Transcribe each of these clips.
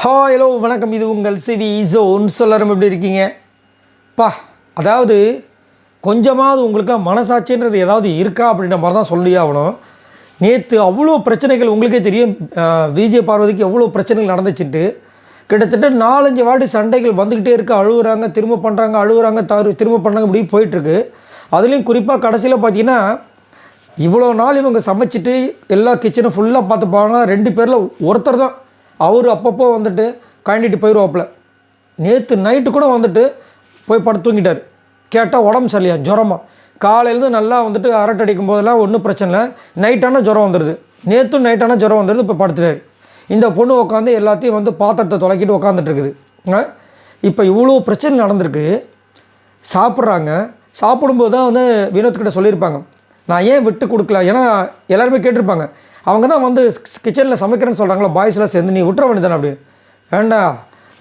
Hi hello வணக்கம். இது உங்கள் சிவி ஜோன். சொல்லரும் எப்படி இருக்கீங்க? அதாவது கொஞ்சமாவது உங்களுக்கு மனசாட்சின்றது ஏதாவது இருக்கா அப்படின்ற மாதிரி தான் சொல்லி ஆகணும். நேற்று அவ்வளோ பிரச்சனைகள் உங்களுக்கே தெரியும். விஜய் பார்வதிக்கு எவ்வளோ பிரச்சனைகள் நடந்துச்சுட்டு கிட்டத்தட்ட 4-5 வாட்டி சண்டைகள் வந்துக்கிட்டே இருக்குது. அழுகுறாங்க, திரும்ப பண்ணுறாங்க, அழுகுறாங்க, திரும்ப பண்ணுறாங்க, இப்படி போயிட்டுருக்கு. அதுலேயும் குறிப்பாக கடைசியில் பார்த்தீங்கன்னா இவ்வளோ நாள் இவங்க சமைச்சிட்டு எல்லா கிச்சனும் ஃபுல்லாக பார்த்துப்பாங்கன்னா 2 பேரில் ஒருத்தர் தான் அவர் அப்பப்போ வந்துட்டு காண்டிட்டு போயிடுவாப்பில். நேற்று நைட்டு கூட வந்துட்டு போய் படுத்து தூங்கிட்டார். கேட்டால் உடம்பு சரியா ஜுரமா. காலையிலேருந்து நல்லா வந்துட்டு அரட்டை அடிக்கும் போதெல்லாம் ஒன்றும் பிரச்சனை இல்லை, நைட்டானால் ஜுரம் வந்துடுது. நேற்றும் நைட்டானால் ஜுரம் வந்துடுது. இப்போ படுத்துட்டார். இந்த பொண்ணு உட்காந்து எல்லாத்தையும் வந்து பாத்திரத்தை தொலைக்கிட்டு உட்காந்துட்டுருக்குது. இப்போ இவ்வளோ பிரச்சனை நடந்திருக்கு. சாப்பிட்றாங்க. சாப்பிடும்போது தான் வந்து வினோத்கிட்ட சொல்லியிருப்பாங்க, நான் ஏன் விட்டு கொடுக்கல. ஏன்னா எல்லாருமே கேட்டிருப்பாங்க, அவங்க தான் வந்து கிச்சனில் சமைக்கிறேன்னு சொல்கிறாங்களா பாய்ஸ்லாம் சேர்ந்து, நீ விட்டுற வேண்டியதானே அப்படின்னு. வேண்டா,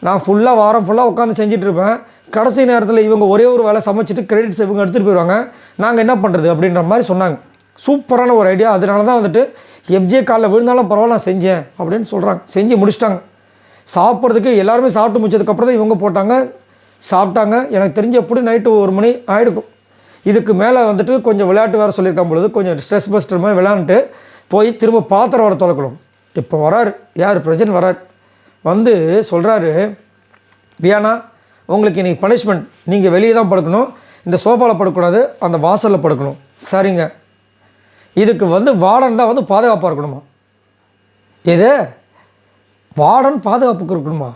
நான் ஃபுல்லாக வாரம் ஃபுல்லாக உட்காந்து செஞ்சிட்ருப்பேன். கடைசி நேரத்தில் இவங்க ஒரே ஒரு வேலை சமைச்சிட்டு கிரெடிட்ஸ் இவங்க எடுத்துகிட்டு போயிடுவாங்க, நாங்கள் என்ன பண்ணுறது அப்படின்ற மாதிரி சொன்னாங்க. சூப்பரான ஒரு ஐடியா. அதனால தான் வந்துட்டு எஃப்ஜே காலில் விழுந்தாலும் பரவாயில்ல நான் செஞ்சேன் அப்படின்னு சொல்கிறாங்க. செஞ்சு முடிச்சிட்டாங்க. சாப்பிட்றதுக்கு எல்லாருமே சாப்பிட்டு முடிச்சதுக்கப்புறம் தான் இவங்க போட்டாங்க, சாப்பிட்டாங்க. எனக்கு தெரிஞ்ச எப்படி நைட்டு 1 மணி ஆகிடுக்கும். இதுக்கு மேலே வந்துட்டு கொஞ்சம் விளையாட்டு வேறு சொல்லியிருக்கான் பொழுது கொஞ்சம் ஸ்ட்ரெஸ் பஸ்டர் மாதிரி விளையாண்டுட்டு போய் திரும்ப பாத்திரம் வர தொலைக்கணும். இப்போ வரார் யார், பிரஜன் வரார். வந்து சொல்கிறாரு, வியானா உங்களுக்கு இன்றைக்கி பனிஷ்மெண்ட், நீங்கள் வெளியே தான் படுக்கணும், இந்த சோஃபாவில் படுக்கக்கூடாது, அந்த வாசலில் படுக்கணும். சரிங்க. இதுக்கு வந்து வார்டன் தான் வந்து பாதுகாப்பாக இருக்கணுமா? எது வார்டன் பாதுகாப்புக்கு இருக்கணுமா?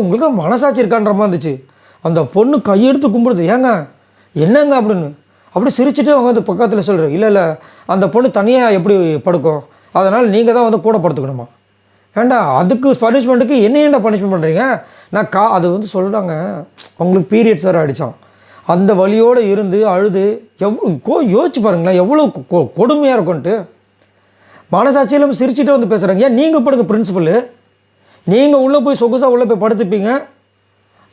உங்களுக்கு மனசாட்சி இருக்கான்ற மாதிரி இருந்துச்சு. அந்த பொண்ணு கையெடுத்து கும்பிடுது. ஏங்க என்னங்க அப்படின்னு அப்படி சிரிச்சுட்டு அவங்க வந்து பக்கத்தில் சொல்கிறேன், இல்லை அந்த பொண்ணு தனியாக எப்படி படுக்கும், அதனால் நீங்கள் தான் வந்து கூட படுத்துக்கணுமா? ஏண்டா அதுக்கு பனிஷ்மெண்ட்டுக்கு என்ன ஏன்டா பனிஷ்மெண்ட் பண்ணுறீங்க? நான் அது வந்து சொல்கிறாங்க, அவங்களுக்கு பீரியட்ஸ் வேறு அடித்தான். அந்த வலியோடு இருந்து அழுது யோசிச்சு பாருங்களேன் எவ்வளோ கொடுமையாக இருக்கும்ன்ட்டு. மனசாட்சியிலும் சிரிச்சுட்டு வந்து பேசுகிறாங்க. ஏன் நீங்கள் படுங்க பிரின்சிபல், நீங்கள் உள்ளே போய் சொகுசாக உள்ளே போய் படுத்துப்பீங்க,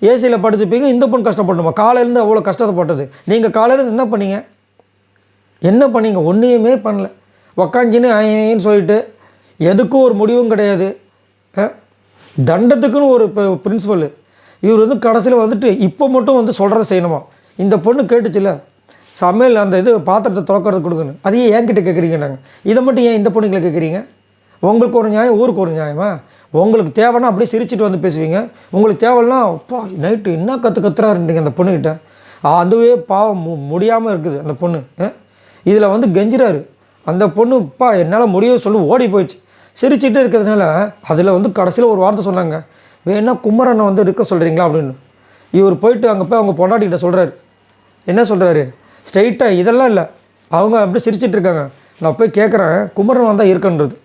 ஏசியில் படுத்துப்பீங்க. இந்த பொண்ணு கஷ்டப்படணுமா? காலையிலேருந்து அவ்வளோ கஷ்டப்பட்டது. நீங்கள் காலையிலேருந்து என்ன பண்ணீங்க? ஒன்றையுமே பண்ணல. உக்காஞ்சின்னு ஐன்னு சொல்லிட்டு எதுக்கும் ஒரு முடிவும் கிடையாது. தண்டத்துக்குன்னு ஒரு பிரின்சிபல். இவர் வந்து கடைசியில் வந்துட்டு இப்போ மட்டும் வந்து சொல்கிறத செய்யணுமா? இந்த பொண்ணு கேட்டுச்சுல சமையல் அந்த இது பாத்திரத்தை திறக்கிறது கொடுக்கணும், அதையே என்கிட்ட கேட்குறீங்க. நாங்கள் இதை மட்டும் ஏன் இந்த பொண்ணுங்களை கேட்குறீங்க? உங்களுக்கு ஒரு நியாயம், ஊருக்கு ஒரு நியாயமா? உங்களுக்கு தேவைன்னா அப்படியே சிரிச்சுட்டு வந்து பேசுவீங்க. உங்களுக்கு தேவைன்னா அப்பா நைட்டு என்ன கத்துறாருன்றீங்க அந்த பொண்ணுக்கிட்ட. அதுவே பாவம் முடியாமல் இருக்குது அந்த பொண்ணு. இதில் வந்து கெஞ்சுறாரு அந்த பொண்ணு. என்னால் முடியவே சொல்லி ஓடி போயிடுச்சு. சிரிச்சுட்டே இருக்கிறதுனால அதில் வந்து கடைசியில் ஒரு வார்த்தை சொன்னாங்க, வேணா குமரனை வந்து இருக்க சொல்கிறீங்களா அப்படின்னு. இவர் போயிட்டு அங்கே போய் அவங்க பொண்டாட்டிக்கிட்ட சொல்கிறாரு. என்ன சொல்கிறாரு? ஸ்ட்ரைட்டாக இதெல்லாம் இல்லை, அவங்க அப்படி சிரிச்சிட்டு இருக்காங்க. நான் போய் கேட்குறேன், குமரன் வந்தால் இருக்குன்றது.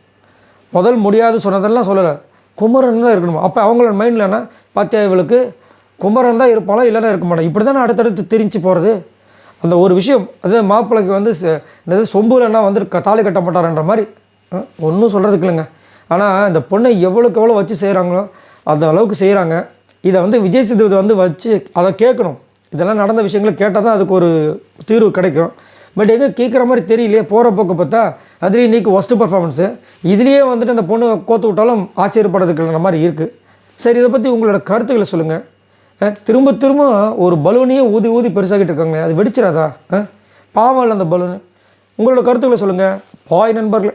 முதல் முடியாது சொன்னதெல்லாம் சொல்லலை, குமரன் தான் இருக்கணுமா? அப்போ அவங்களோட மைண்டில் என்ன பார்த்தியா, இவளுக்கு குமரன் தான் இருப்பாளா இல்லைன்னா இருக்க மாட்டேன், இப்படி தானே அடுத்தடுத்து தெரிஞ்சு போகிறது. அந்த ஒரு விஷயம் அது மாப்பிள்ளைக்கு வந்து இந்த சொம்புலன்னா வந்து தாலி கட்ட மாட்டார்ன்ற மாதிரி ஒன்றும் சொல்கிறதுக்கு இல்லைங்க. ஆனால் இந்த பொண்ணை எவ்வளோக்கு எவ்வளோ வச்சு செய்கிறாங்களோ அந்த அளவுக்கு செய்கிறாங்க. இதை வந்து விஜய் சேதுபதி வந்து வச்சு அதை கேட்கணும். இதெல்லாம் நடந்த விஷயங்களை கேட்டால் தான் அதுக்கு ஒரு தீர்வு கிடைக்கும். பட் எங்கே கேட்குற மாதிரி தெரியலையே. போகிற போக்கு பார்த்தா அதுலேயும் இன்றைக்கி ஒஸ்ட்டு பர்ஃபார்மன்ஸு. இதுலேயே வந்துட்டு அந்த பொண்ணு கோத்து விட்டாலும் ஆச்சரியப்படுறதுக்குள்ள மாதிரி இருக்குது. சரி, இதை பற்றி உங்களோட கருத்துக்களை சொல்லுங்கள். திரும்ப ஒரு பலூனையே ஊதி ஊதி பெருசாகிட்டு இருக்காங்க, அது வெடிச்சிடாதா? பாவம் இல்லை அந்த பலூனு. உங்களோட கருத்துக்களை சொல்லுங்கள் பாய் நண்பர்களே.